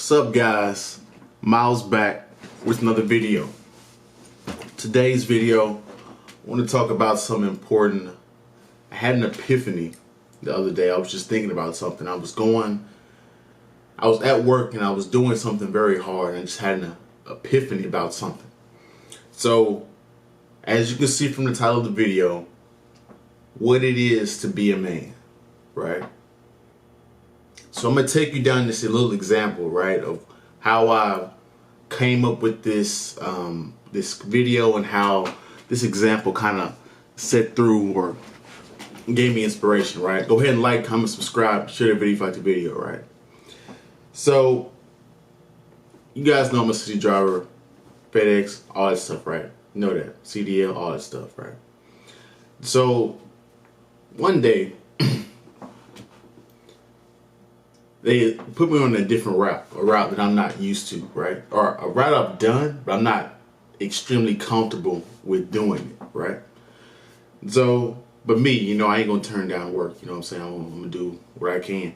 What's up, guys? Miles back with another video. Today's video, I want to talk about something important. I had an epiphany the other day. I was just thinking about something. I was at work and I was doing something very hard and I just had an epiphany about something. So, as you can see from the title of the video, what it is to be a man, right? So I'm going to take you down this little example, right, of how I came up with this this video and how this example kind of set through or gave me inspiration, right? Go ahead and like, comment, subscribe, share the video if you like the video, right? So, you guys know I'm a city driver, FedEx, all that stuff, right? You know that, CDL, all that stuff, right? So, one day, they put me on a different route, a route that I'm not used to, right? Or a route I've done, but I'm not extremely comfortable with doing it, right? So, but me, you know, I ain't gonna turn down work, you know what I'm saying? I'm gonna do what I can,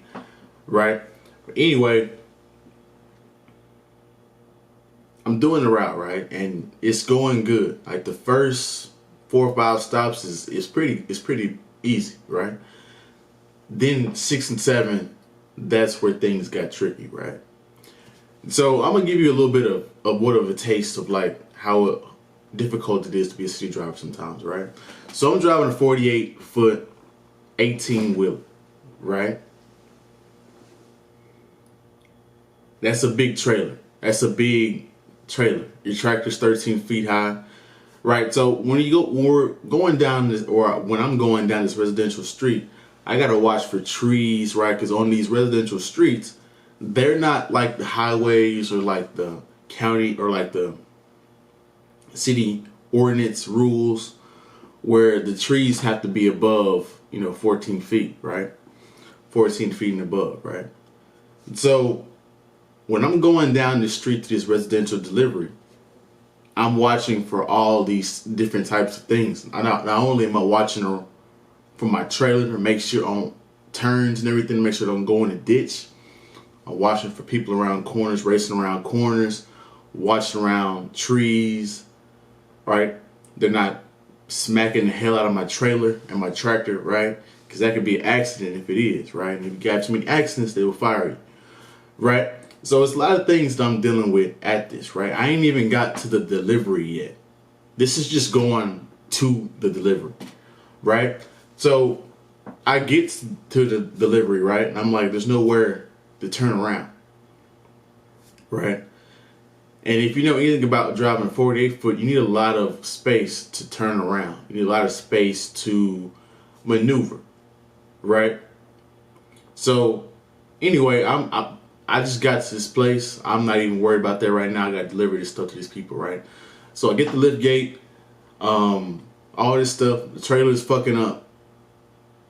right? But anyway, I'm doing the route, right? And it's going good. Like the first 4 or 5 stops is pretty easy, right? Then 6 and 7, that's where things got tricky, right? So I'm gonna give you a little bit of a taste of like how difficult it is to be a city driver sometimes, right? So I'm driving a 48-foot 18-wheeler, right? That's a big trailer. That's a big trailer. Your tractor's 13 feet high, right? So when we're going down this, or when I'm going down this residential street, I gotta watch for trees, right? Because on these residential streets, they're not like the highways or like the county or like the city ordinance rules where the trees have to be above, 14 feet, right? 14 feet and above, right? So when I'm going down the street to this residential delivery, I'm watching for all these different types of things. Not only am I watching from my trailer to make sure on turns and everything, make sure I don't go in a ditch. I'm watching for people around corners, racing around corners, watching around trees, right? They're not smacking the hell out of my trailer and my tractor, right? Because that could be an accident if it is, right? And if you got too many accidents, they will fire you, right? So it's a lot of things that I'm dealing with at this, right? I ain't even got to the delivery yet. This is just going to the delivery, right? So I get to the delivery, right? And I'm like, there's nowhere to turn around, right? And if you know anything about driving a 48-foot, you need a lot of space to turn around. You need a lot of space to maneuver, right? So anyway, I just got to this place. I'm not even worried about that right now. I got to deliver this stuff to these people, right? So I get the lift gate, all this stuff. The trailer is fucking up.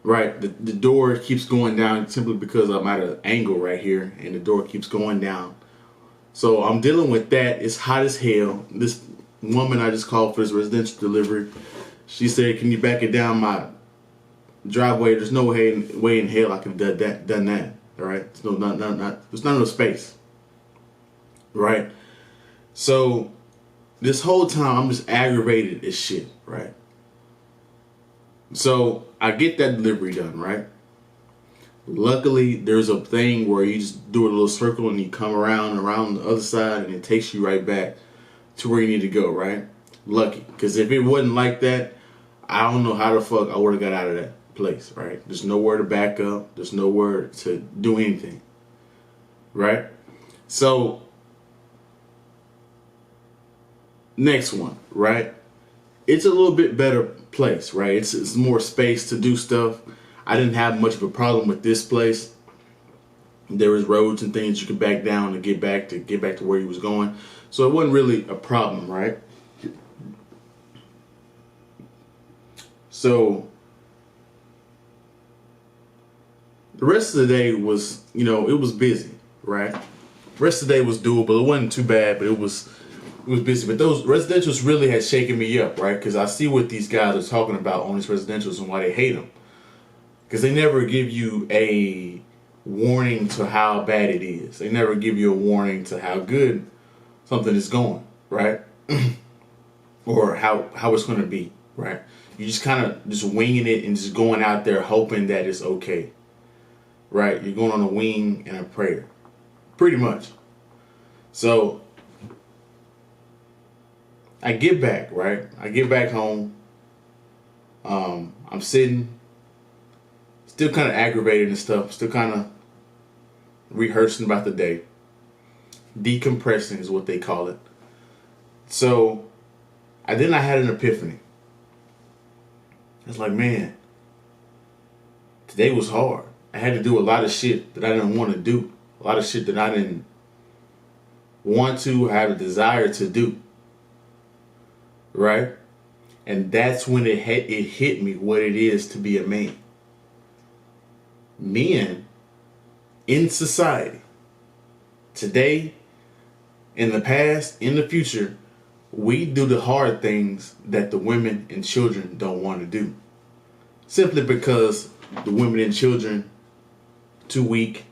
Right, the door keeps going down simply because I'm at an angle right here, and the door keeps going down. So I'm dealing with that. It's hot as hell. This woman I just called for this residential delivery, she said, "Can you back it down my driveway? There's no way in hell I could have done that. All right, there's there's not enough space. Right. So this whole time I'm just aggravated as shit. Right. So I get that delivery done, right? Luckily, there's a thing where you just do a little circle and you come around the other side and it takes you right back to where you need to go, right? Lucky, because if it wasn't like that, I don't know how the fuck I would have got out of that place, right? There's nowhere to back up. There's nowhere to do anything, right? So, next one, right? It's a little bit better place, right? It's more space to do stuff. I didn't have much of a problem with this place. There was roads and things you could back down to get back to where you was going. So it wasn't really a problem, right? So the rest of the day was, it was busy, right? The rest of the day was doable. It wasn't too bad, but it was busy. But those residentials really had shaken me up, right? Because I see what these guys are talking about on these residentials and why they hate them. Because they never give you a warning to how bad it is. They never give you a warning to how good something is going, right? Or how it's going to be, right? You just kind of just winging it and just going out there hoping that it's okay, right? You're going on a wing and a prayer, pretty much. So I get back, right? I get back home. I'm sitting, still kind of aggravated and stuff, still kind of rehearsing about the day. Decompressing is what they call it. So I had an epiphany. It's like, man, today was hard. I had to do a lot of shit that I didn't want to do. A lot of shit that I didn't want to, have a desire to do. Right? And that's when it hit me what it is to be a man. Men in society, today, in the past, in the future, we do the hard things that the women and children don't want to do. Simply because the women and children too weak,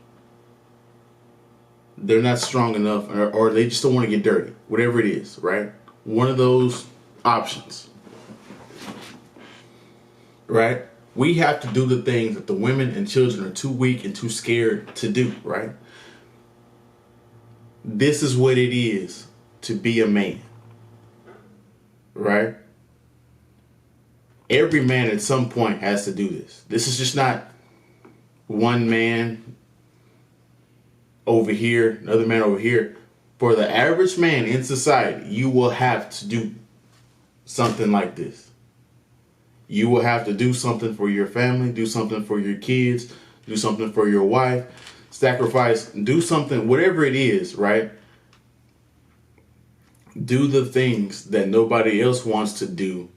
they're not strong enough, or they just don't want to get dirty. Whatever it is, right? One of those options. Right? We have to do the things that the women and children are too weak and too scared to do, right? This is what it is to be a man. Right? Every man at some point has to do this. This is just not one man over here, another man over here. For the average man in society, you will have to do something like this. You will have to do something for your family, do something for your kids, do something for your wife, sacrifice, do something, whatever it is, right? Do the things that nobody else wants to do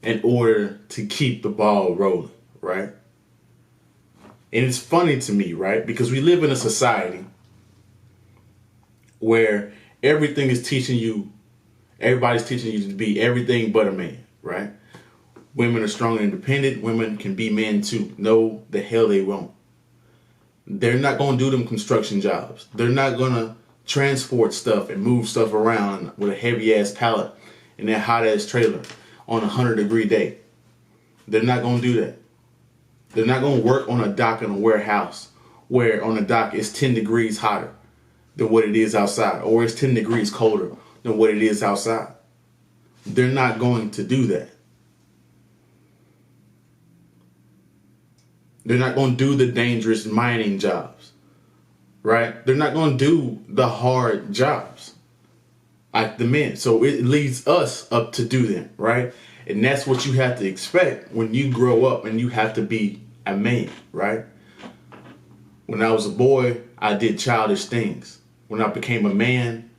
in order to keep the ball rolling, right? And it's funny to me, right? Because we live in a society where everybody's teaching you to be everything but a man, right? Women are strong and independent. Women can be men too. No, the hell they won't. They're not going to do them construction jobs. They're not going to transport stuff and move stuff around with a heavy ass pallet in that hot ass trailer on a 100-degree day. They're not going to do that. They're not going to work on a dock in a warehouse where on a dock it's 10 degrees hotter than what it is outside, or it's 10 degrees colder than what it is outside. They're not going to do that. They're not going to do the dangerous mining jobs, right? They're not going to do the hard jobs like the men. So it leads us up to do them, right? And that's what you have to expect when you grow up and you have to be a man, right? When I was a boy, I did childish things. When I became a man,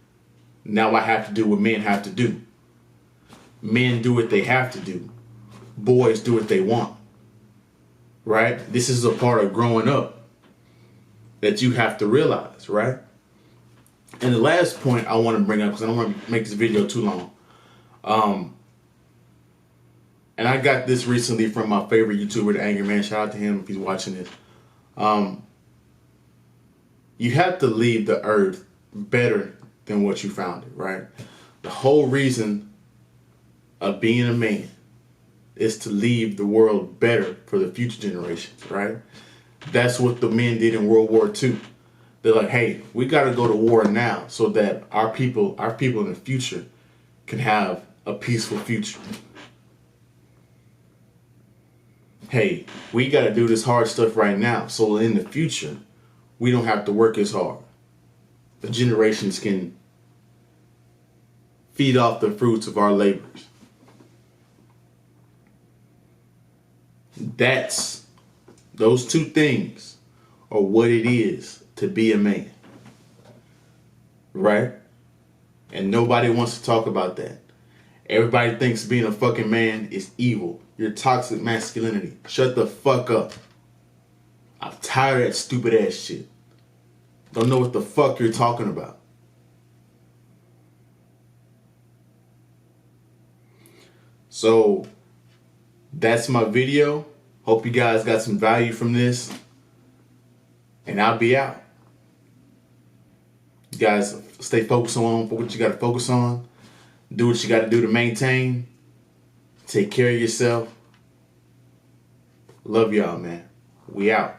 now I have to do what men have to do. Men do what they have to do. Boys do what they want. Right? This is a part of growing up that you have to realize, right? And the last point I want to bring up, because I don't want to make this video too long. And I got this recently from my favorite YouTuber, the Angry Man. Shout out to him if he's watching this. You have to leave the earth better than what you found it, right? The whole reason of being a man is to leave the world better for the future generations, right? That's what the men did in World War II. They're like, hey, we got to go to war now so that our people in the future can have a peaceful future. Hey, we got to do this hard stuff right now so in the future, we don't have to work as hard. The generations can feed off the fruits of our labors. Those two things are what it is to be a man. Right? And nobody wants to talk about that. Everybody thinks being a fucking man is evil. You're toxic masculinity. Shut the fuck up. I'm tired of that stupid ass shit. Don't know what the fuck you're talking about. So that's my video. Hope you guys got some value from this. And I'll be out. You guys stay focused on what you got to focus on. Do what you got to do to maintain. Take care of yourself. Love y'all, man. We out.